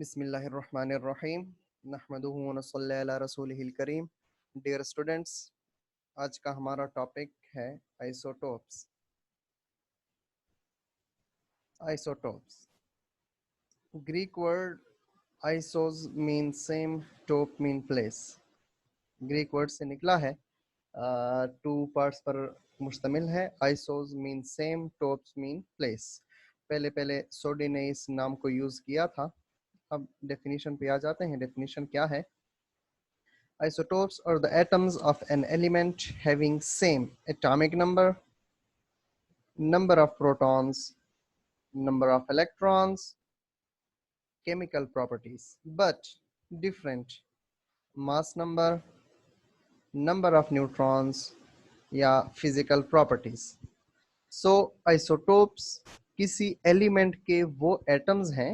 बिस्मिल्लाहिर्रहमानिर्रहीम नहमदुहु व नसल्ली अला रसूलिहिल करीम। डियर स्टूडेंट्स, आज का हमारा टॉपिक है isotopes. Isotopes, Greek word isos mean same, top mean place. Greek word से निकला है, टू पार्ट्स पर मुश्तमिल है। Isos mean same, tops mean place. पहले पहले सोडी ने इस नाम को यूज़ किया था। अब डेफिनेशन पे आ जाते हैं। डेफिनेशन क्या है? Isotopes are the atoms of an element having same atomic number, number of protons, number of electrons, chemical properties, but different mass number, number of neutrons या physical properties. So isotopes किसी element के वो atoms हैं,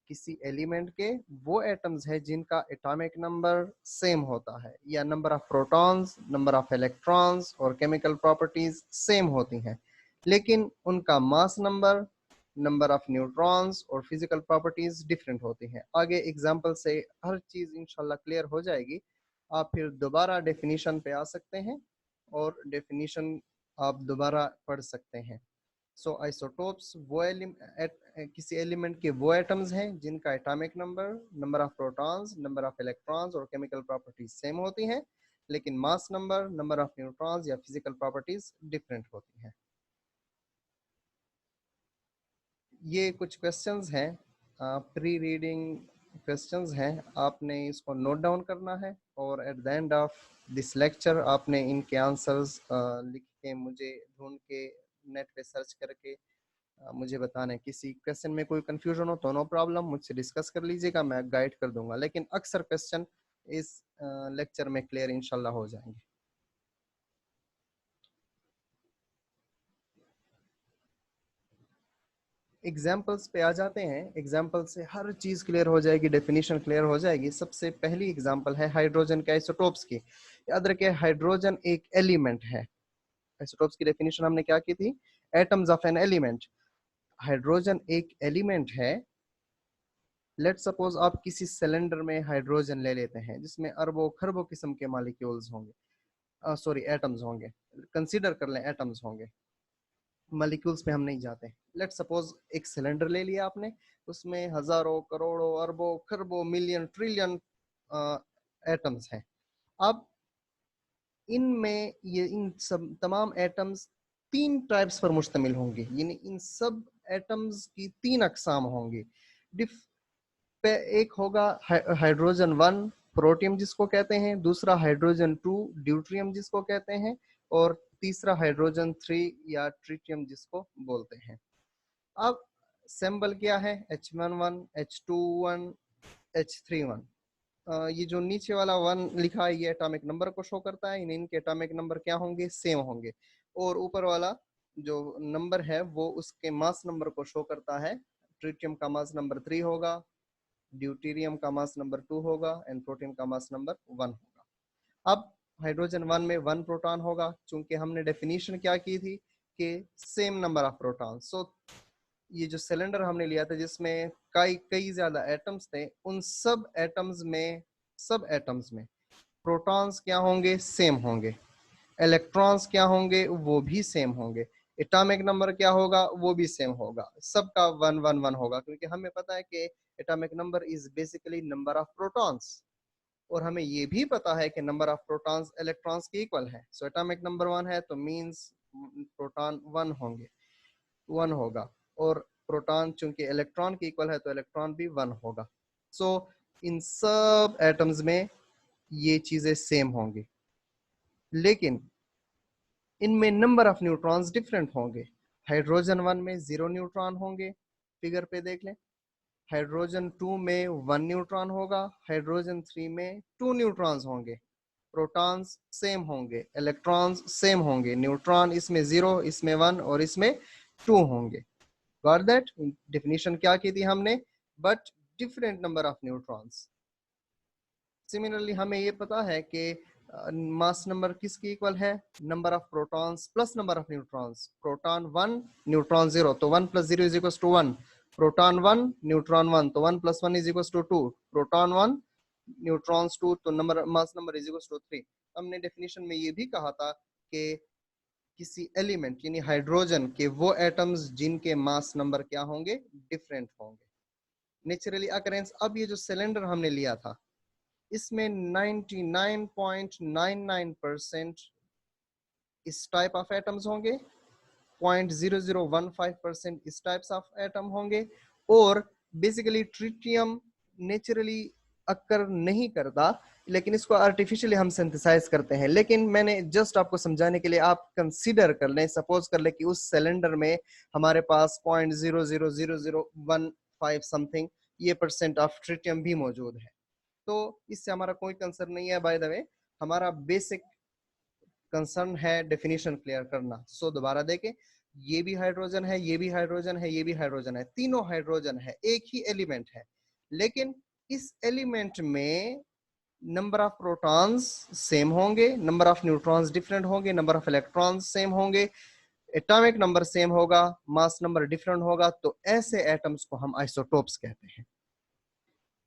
किसी element के वो atoms है जिनका एटॉमिक नंबर सेम होता है, या number of protons, number of electrons और केमिकल प्रॉपर्टीज सेम होती हैं, लेकिन उनका mass number, number of neutrons और फिजिकल प्रॉपर्टीज डिफरेंट होती हैं। आगे एग्जांपल से हर चीज इंशाल्लाह क्लियर हो जाएगी। आप फिर दोबारा डेफिनेशन पे आ सकते हैं और डेफिनेशन आप दोबारा पढ़ सकते हैं। सो आइसोटोप्स वो किसी एलिमेंट के वो एटम्स हैं जिनका atomic number, number of protons, number of electrons और केमिकल प्रॉपर्टीज सेम होती हैं, लेकिन mass number, number of neutrons या फिजिकल प्रॉपर्टीज डिफरेंट होती हैं। ये कुछ क्वेश्चंस हैं, प्री रीडिंग क्वेश्चंस हैं। आपने इसको नोट डाउन करना है और at the end of this lecture आपने इनके आंसर्स लिख के मुझे ढूंढ के नेट पे सर्च करके मुझे बताना है। किसी क्वेश्चन में कोई कंफ्यूजन हो तो नो प्रॉब्लम, मुझसे डिस्कस कर लीजिएगा, मैं गाइड कर दूंगा, लेकिन अक्सर क्वेश्चन इस लेक्चर में क्लियर इंशाल्लाह हो जाएंगे। एग्जाम्पल्स पे आ जाते हैं। एग्जाम्पल से हर चीज क्लियर हो जाएगी, डेफिनेशन क्लियर हो जाएगी। सबसे पहली एग्जाम्पल है हाइड्रोजन के आइसोटोप्स की। याद रखिए, हाइड्रोजन एक एलिमेंट है। आइसोटोप्स की डेफिनेशन हमने क्या की थी? Atoms of an element. Hydrogen एक एलिमेंट है। लेट सपोज आप किसी सिलेंडर में हाइड्रोजन ले लेते हैं जिसमें अरबों खरबों किस्म के मॉलिक्यूल्स होंगे, सॉरी एटम्स होंगे, कंसीडर कर लें एटम्स होंगे, मॉलिक्यूल्स पे हम नहीं जाते। लेट सपोज एक सिलेंडर ले लिया आपने, उसमें हजारों, करोड़ों, अरबों, खरबों, मिलियन, ट्रिलियन एटम्स हैं। अब इनमें ये इन सब तमाम एटम्स तीन टाइप्स पर मुश्तमिल होंगे, यानी इन सब एटम्स की तीन अकसाम होंगी। एक होगा हाइड्रोजन 1 प्रोटियम जिसको कहते हैं, दूसरा हाइड्रोजन 2 ड्यूट्रियम जिसको कहते हैं, और तीसरा हाइड्रोजन 3 या ट्रिटियम जिसको बोलते हैं। अब सिंबल क्या है? H11, H21, H31। ये जो नीचे वाला 1 लिखा है ये एटॉमिक नंबर को शो करता है, इनके एटॉमिक नंबर क्या होंगे? सेम होंगे। और ऊपर वाला जो नंबर है वो उसके मास नंबर को शो करता है। ट्रिटियम का मास नंबर 3 होगा, ड्यूटेरियम का मास नंबर 2 होगा एंड प्रोटियम का मास नंबर 1 होगा। अब हाइड्रोजन 1 में 1 प्रोटॉन होगा, चूंकि हमने डेफिनेशन क्या की थी कि सेम नंबर ऑफ प्रोटॉन। सो ये जो सिलेंडर हमने लिया था जिसमें कई ज्यादा एटम्स थे, उन सब एटम्स में प्रोटॉन्स क्या होंगे? सेम होंगे। इलेक्ट्रॉन्स क्या होंगे? वो भी सेम होंगे। एटॉमिक नंबर क्या होगा? वो भी सेम होगा। सबका 1 1 1 होगा, क्योंकि हमें पता है कि atomic number is basically number of protons, और हमें ये भी पता है कि नंबर ऑफ प्रोटॉन्स इलेक्ट्रॉन्स के इक्वल है। सो एटॉमिक नंबर 1 है तो मींस प्रोटॉन 1 होंगे, 1 होगा, और प्रोटॉन चूंकि इलेक्ट्रॉन के इक्वल है तो इलेक्ट्रॉन भी 1 होगा। सो इन सब एटम्स में ये चीजें सेम होंगी, लेकिन इनमें नंबर ऑफ न्यूट्रॉन्स डिफरेंट होंगे। हाइड्रोजन 1 में 0 न्यूट्रॉन होंगे, फिगर पे देख लें। हाइड्रोजन 2 में 1 न्यूट्रॉन होगा, हाइड्रोजन 3 में 2 न्यूट्रॉन्स होंगे। प्रोटॉन्स सेम होंगे, इलेक्ट्रॉन्स सेम होंगे, न्यूट्रॉन इसमें 0, इसमें 1 और इसमें 2 होंगे। Got that? डेफिनेशन क्या की थी हमने? But different number of neutrons. Similarly हमें ये पता है कि मास नंबर किसके इक्वल है? Number of protons plus number of neutrons. Proton 1, neutron 0, तो 1 + 0 = 1। प्रोटॉन 1 न्यूट्रॉन 1, तो 1 + 1 = 2, प्रोटॉन 1 न्यूट्रॉन्स 2, तो नंबर मास नंबर = 3। हमने डेफिनेशन में ये भी कहा था कि किसी एलिमेंट यानी हाइड्रोजन के वो एटम्स जिनके मास नंबर क्या होंगे, डिफरेंट होंगे, नेचुरली अकरेंस। अब ये जो सिलेंडर हमने लिया था इसमें 99.99% इस टाइप ऑफ एटम्स होंगे, 0.0015% इस टाइप्स ऑफ एटम होंगे, और बेसिकली ट्रिटियम नेचुरली अक्कर नहीं करता, लेकिन इसको आर्टिफिशियली हम सिंथेसाइज करते हैं। लेकिन मैंने जस्ट आपको समझाने के लिए, आप कंसीडर कर लें, सपोज कर लें कि उस सिलेंडर में हमारे पास 0.000015 समथिंग ये % ऑफ ट्रिटियम भी मौजूद है, तो इससे हमारा कोई कंसर्न नहीं है। बाय द वे हमारा बेसिक कंसर्न है डेफिनेशन क्लियर करना। सो दोबारा देखें, ये भी हाइड्रोजन है, ये भी हाइड्रोजन है, ये भी हाइड्रोजन है, तीनों हाइड्रोजन है, एक ही एलिमेंट है, लेकिन इस एलिमेंट में नंबर ऑफ प्रोटॉन्स सेम होंगे, नंबर ऑफ न्यूट्रॉन्स डिफरेंट होंगे, नंबर ऑफ इलेक्ट्रॉन्स सेम होंगे, एटॉमिक नंबर सेम होगा, मास नंबर डिफरेंट होगा, तो ऐसे एटम्स को हम आइसोटोप्स कहते हैं।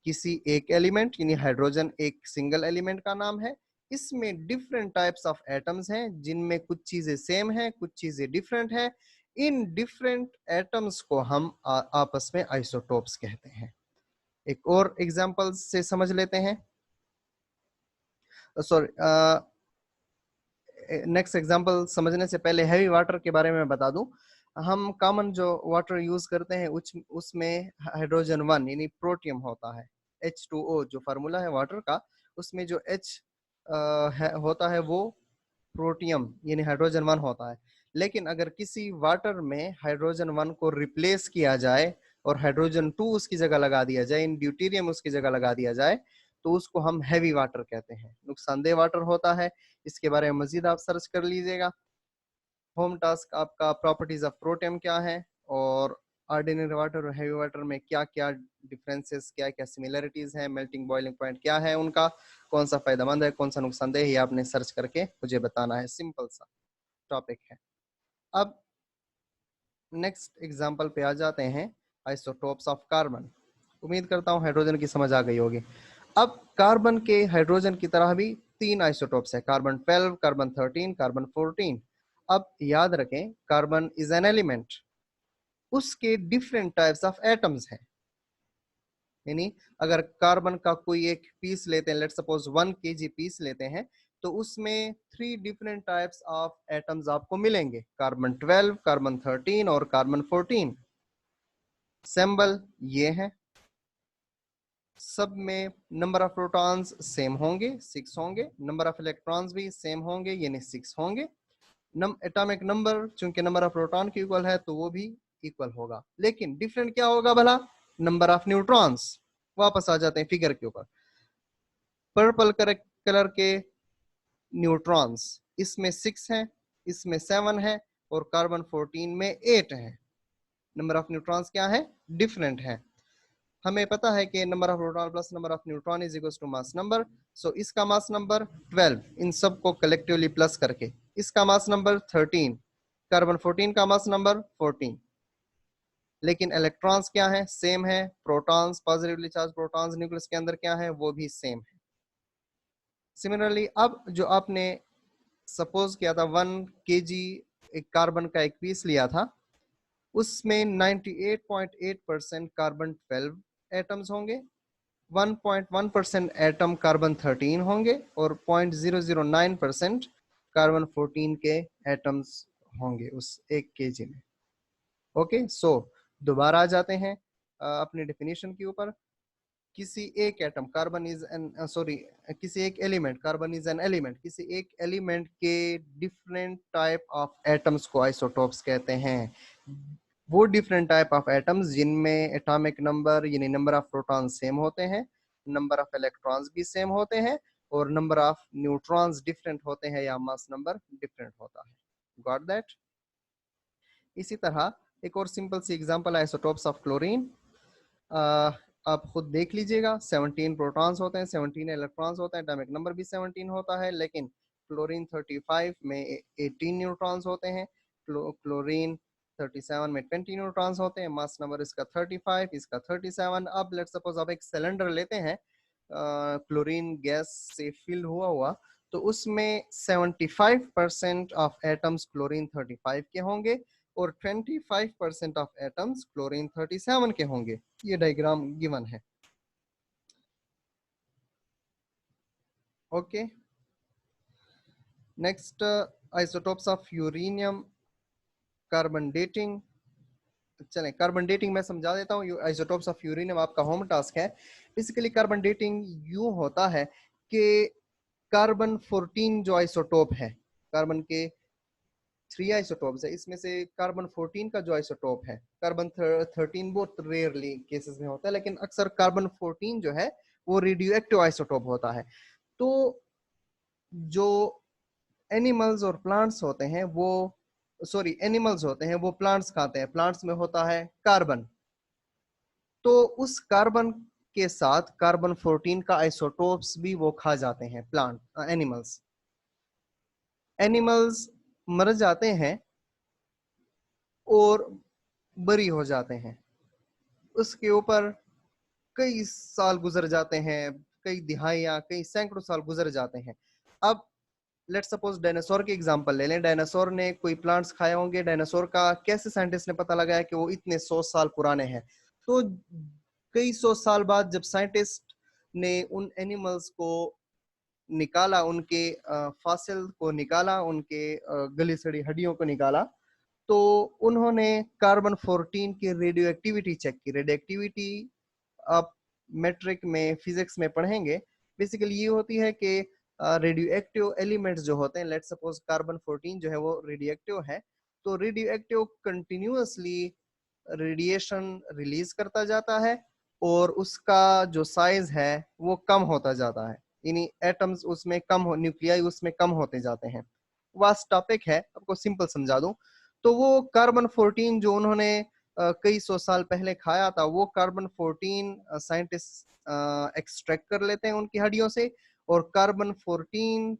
किसी एक एलिमेंट यानी हाइड्रोजन एक सिंगल एलिमेंट का नाम है, इसमें डिफरेंट टाइप्स ऑफ एटम्स हैं जिनमें कुछ चीजें सेम हैं, कुछ चीजें डिफरेंट हैं। इन डिफरेंट एटम्स को हम आपस में आइसोटोप्स कहते हैं। एक और एग्जांपल से समझ लेते हैं, सॉरी, नेक्स्ट एग्जांपल समझने से पहले हैवी वाटर के बारे में बता दूं। हम कॉमन जो वाटर यूज करते हैं उसमें हाइड्रोजन 1 यानी प्रोटियम होता है, H2O जो फार्मूला है वाटर का, उसमें जो H होता है वो प्रोटियम यानी हाइड्रोजन 1 होता है। लेकिन अगर किसी वाटर में हाइड्रोजन 1 को रिप्लेस किया जाए और हाइड्रोजन 2 उसकी जगह लगा दिया जाए, इन ड्यूटेरियम उसकी जगह लगा दिया जाए, तो उसको हम हैवी वाटर कहते हैं, नुकसानदेह वाटर होता है। इसके बारे में मजीद आप सर्च कर लीजिएगा। होम टास्क आपका प्रॉपर्टीज ऑफ प्रोटियम क्या है और ऑर्डिनरी वाटर और हैवी वाटर में क्या क्या डिफरेंसेस, क्या क्या सिमिलरिटीज हैं, मेल्टिंग बॉइलिंग पॉइंट क्या है उनका, कौन सा फायदेमंद है, कौन सा नुकसानदेह है, ये आपने सर्च करके मुझे बताना है। सिंपल सा टॉपिक है। अब नेक्स्ट एग्जांपल पे आ जाते हैं, आइसोटोप्स ऑफ कार्बन। उम्मीद करता हूँ हाइड्रोजन की समझ आ गई होगी। अब कार्बन के हाइड्रोजन की तरह भी 3 आइसोटोप्स है, कार्बन 12, कार्बन 13, कार्बन 14। अब याद रखें, कार्बन इज एन एलिमेंट, उसके डिफरेंट टाइप्स ऑफ एटम्स हैं। यानी अगर कार्बन का कोई एक पीस लेते हैं, लेट सपोज 1 kg पीस लेते हैं, तो उसमें 3 डिफरेंट टाइप्स ऑफ एटम्स आपको मिलेंगे, कार्बन 12, कार्बन 13 और कार्बन 14। सिंबल ये है, सब में नंबर ऑफ प्रोटॉन्स सेम होंगे, 6 होंगे, नंबर ऑफ इलेक्ट्रॉन्स भी सेम होंगे यानी 6 होंगे। एटॉमिक नंबर चूंकि नंबर ऑफ प्रोटॉन के इक्वल है तो वो भी इक्वल होगा, लेकिन डिफरेंट क्या होगा भला, नंबर ऑफ न्यूट्रॉन्स। वापस आ जाते हैं फिगर के ऊपर। पर्पल कलर के न्यूट्रॉन्स, इसमें 6 हैं, इसमें 7 है, और कार्बन 14 में 8 है। नंबर ऑफ न्यूट्रॉन्स क्या है, डिफरेंट है। हमें पता है कि number of proton plus number of neutron is equal to mass number. So इसका मास नंबर 12, इन सब को कलेक्टिवली प्लस करके इसका मास नंबर 13, कार्बन 14 का मास नंबर 14। लेकिन इलेक्ट्रॉन्स क्या है, सेम है, protons positively charge protons nucleus के अंदर क्या है, वो भी सेम है। सिमिलरली अब जो आपने सपोज किया था 1 kg एक कार्बन का एक पीस लिया था, उसमें 98.8% कार्बन 12 एटम्स होंगे, 1.1% एटम कार्बन 13 होंगे, और 0.009% कार्बन 14 के एटम्स होंगे उस 1 kg में। ओके, सो दोबारा आ जाते हैं अपनी डेफिनेशन के ऊपर। किसी एक atom, carbon is an sorry किसी एक element, carbon is an element, किसी एक एलिमेंट के डिफरेंट टाइप ऑफ एटम्स को आइसोटोप्स कहते हैं। वो डिफरेंट टाइप ऑफ एटम्स जिनमें एटॉमिक नंबर यानी नंबर ऑफ प्रोटॉन सेम होते हैं, नंबर ऑफ इलेक्ट्रॉन्स भी सेम होते हैं, और नंबर ऑफ न्यूट्रॉन्स डिफरेंट होते हैं या मास नंबर डिफरेंट होता है। Got that? इसी तरह एक और सिंपल सी एग्जांपल आइसोटोप्स ऑफ क्लोरीन। आप खुद देख लीजिएगा, 17 प्रोटॉन्स होते हैं, 17 इलेक्ट्रॉन्स होते हैं, एटॉमिक नंबर भी 17 होता है, लेकिन क्लोरीन 35 में 18 न्यूट्रॉन्स होते हैं, क्लोरीन 37 में 20 न्यूट्रॉन्स होते हैं, मास नंबर इसका 35, इसका 37। अब लेट सपोज आप एक सिलेंडर लेते हैं क्लोरीन गैस से फिल हुआ हुआ, तो उसमें 75% ऑफ एटम्स क्लोरीन 35 के होंगे और 25% ऑफ एटम्स क्लोरीन 37 के होंगे। ये डायग्राम गिवन है। Okay, next isotopes of uranium, carbon dating. चलें, कार्बन डेटिंग मैं समझा देता हूँ। आइसोटोप्स ऑफ यूरेनियम आपका होम टास्क है। बेसिकली कार्बन डेटिंग यूं होता है कि कार्बन 14 जो आइसोटोप है, कार्बन के 3 आइसोटोप्स है, इसमें से कार्बन 14 का जो आइसोटोप है, कार्बन 13 बहुत रेयरली केसेस में होता है, लेकिन अक्सर कार्बन 14 जो है वो रेडियो एक्टिव आइसोटोप होता है। तो जो एनिमल्स और प्लांट्स होते हैं वो, सॉरी एनिमल्स होते हैं वो प्लांट्स खाते हैं, प्लांट्स में होता है कार्बन। तो उस कार्बन के साथ कार्बन 14 का आइसोटोप्स भी वो खा जाते हैं प्लांट एनिमल्स। एनिमल्स मर जाते हैं और बरी हो जाते हैं, उसके ऊपर कई साल गुजर जाते हैं, कई दिहाइयां, कई सैकड़ों साल गुजर जाते हैं। अब लेट्स सपोज डायनासोर की एग्जांपल ले लें। डायनासोर ने कोई प्लांट्स खाए होंगे, डायनासोर का कैसे साइंटिस्ट ने पता लगाया कि वो इतने 100 साल पुराने हैं? तो कई 100 साल बाद जब साइंटिस्ट ने उन एनिमल्स को निकाला, उनके फासिल को निकाला, उनके गली सड़ी हड्डियों को निकाला, तो उन्होंने कार्बन 14 की रेडियो एक्टिविटी चेक की। रेडियो एक्टिविटी आप मेट्रिक में, फिजिक्स में पढ़ेंगे। बेसिकली ये होती है कि रेडियो एक्टिव एलिमेंट्स जो होते हैं, लेट्स सपोज कार्बन 14 जो है वो रेडियो एक्टिव है, तो radio active continuously radiation release करता जाता है और उसका जो साइज है वो कम होता जाता है, यानी एटम्स उसमें कम हो, न्यूक्लियाई उसमें कम होते जाते हैं। वास्ट टॉपिक है, आपको सिंपल समझा दूं तो वो कार्बन 14 जो उन्होंने कई 100 साल पहले खाया था, वो कार्बन 14 साइंटिस्ट एक्सट्रैक्ट कर लेते हैं उनकी हड्डियों से, और कार्बन 14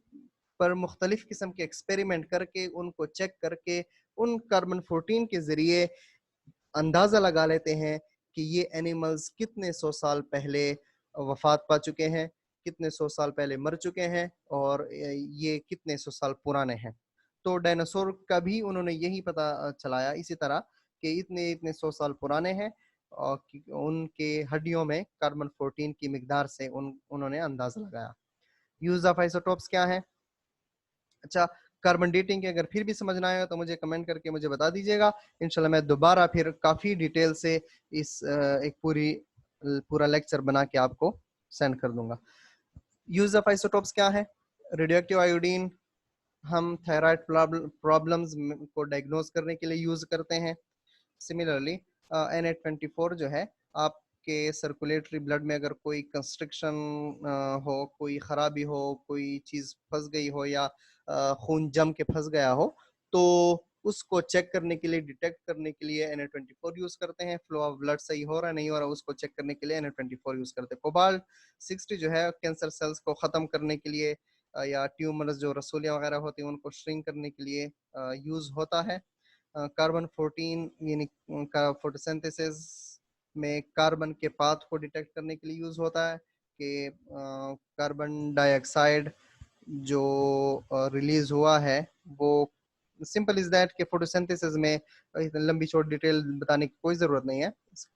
पर मुख्तलिफ किस्म के एक्सपेरिमेंट करके, उनको चेक करके, उन कार्बन 14 के जरिए अंदाजा लगा लेते हैं कि ये एनिमल्स कितने 100 साल पहले वफात पा चुके हैं, कितने 100 साल पहले मर चुके हैं, और ये कितने 100 साल पुराने हैं। तो डायनासोर का भी उन्होंने यही पता चलाया इसी तरह कि इतने इतने 100 साल पुराने हैं, और उनके हड्डियों में कार्बन 14 की मिकदार से उन्होंने अंदाजा लगाया। यूज ऑफ आइसोटोप्स क्या है? अच्छा, कार्बन डेटिंग के अगर फिर भी समझना है तो मुझे कमेंट करके मुझे बता दीजिएगा। इंशाल्लाह मैं दोबारा फिर काफी डिटेल से इस एक पूरा लेक्चर बना के आपको सेंड कर दूंगा। यूज ऑफ आइसोटोप्स क्या है? रेडियो एक्टिव आयोडीन हम थायराइड प्रॉब्लम्स को डायग्नोज करने के लिए यूज करते हैं। सिमिलरली Na24 जो है, आपके सर्कुलेटरी ब्लड में अगर कोई कंस्ट्रिक्शन हो, कोई खराबी हो, कोई चीज फंस गई हो, या खून जम के फंस गया हो, तो उसको चेक करने के लिए, डिटेक्ट करने के लिए Na24 यूज करते हैं। फ्लो ऑफ ब्लड सही हो रहा है नहीं हो रहा, उसको चेक करने के लिए Na24 यूज करते हैं। कोबाल्ट 60 जो है कैंसर सेल्स को खत्म करने के लिए, या ट्यूमर्स जो रसूलियां वगैरह होती हैं उनको श्रिंक करने के लिए यूज होता है। कार्बन 14 यानी का फोटोसिंथेसिस में कार्बन के पाथ को डिटेक्ट करने के लिए यूज होता है कि कार्बन डाइऑक्साइड जो रिलीज हुआ है वो, सिंपल इज दैट कि फोटोसिंथेसिस में, लंबी चौड़ी डिटेल बताने की कोई जरूरत नहीं है,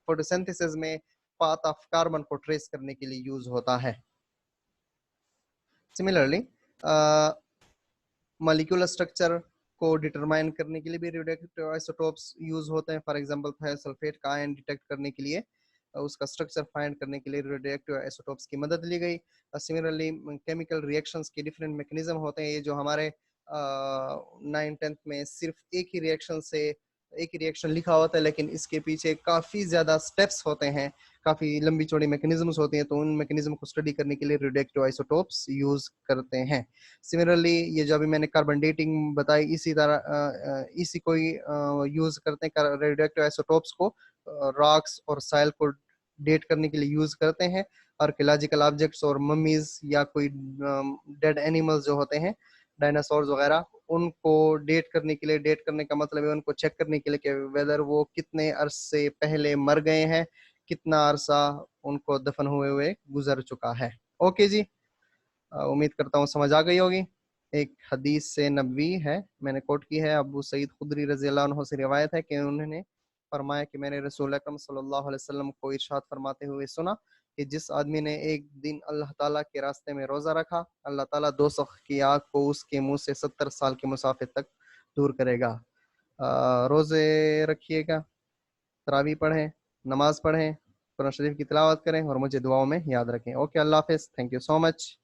फोटोसिंथेसिस में पाथ ऑफ कार्बन को ट्रेस करने के लिए यूज होता है। सिमिलरली मॉलिक्यूलर स्ट्रक्चर को डिटरमाइन करने के लिए भी रेडियोएक्टिव आइसोटोप्स यूज होते हैं। फॉर एग्जांपल थायोसल्फेट का आयन डिटेक्ट करने के लिए, उसका स्ट्रक्चर फाइंड करने के लिए रेडियोएक्टिव आइसोटोप्स की मदद ली गई। सिमिलरली केमिकल रिएक्शंस के डिफरेंट मैकेनिज्म होते हैं। ये जो हमारे 9th-10th में सिर्फ एक ही रिएक्शन लिखा होता है, लेकिन इसके पीछे काफी ज्यादा स्टेप्स होते हैं, काफी लंबी चौड़ी मैकेनिज्म्स होती हैं, तो उन मैकेनिज्म को स्टडी करने के लिए रेडियोएक्टिव आइसोटोप्स यूज करते हैं। सिमिलरली ये जो अभी मैंने कार्बन डेटिंग बताई, इसी तरह इसी को यूज करते हैं, रेडियोएक्टिव आइसोटोप्स को रॉक्स और सॉइल को डेट करने के लिए यूज करते हैं। आर्कियोलॉजिकल ऑब्जेक्ट्स और मम्मीज या कोई डेड एनिमल्स जो होते हैं, डायनासोर्स वगैरह, उनको डेट करने के लिए, डेट करने का मतलब है उनको चेक करने के लिए कि वेदर वो कितने अरसे पहले मर गए हैं, कितना अरसा उनको दफन हुए हुए गुजर चुका है। ओके जी, उम्मीद करता हूँ समझ आ गई होगी। एक हदीस से नबवी है, मैंने कोट की है, अबू सईद खुदरी रजी अल्लाह अन्हु से रिवायत है कि उन्होंने फरमाया कि मैंने रसूल अकरम सल्लल्लाहु अलैहि वसल्लम को इरशाद फरमाते हुए सुना कि जिस आदमी ने एक दिन अल्लाह ताला के रास्ते में रोज़ा रखा, अल्लाह ताला दोज़ख की आग को उसके मुंह से 70 साल के मुसाफे तक दूर करेगा। रोज़े रखिएगा, तरावी पढ़ें, नमाज पढ़ें, कुरान शरीफ की तिलावत करें और मुझे दुआओं में याद रखें। ओके, अल्लाह हाफिज़, थैंक यू सो मच।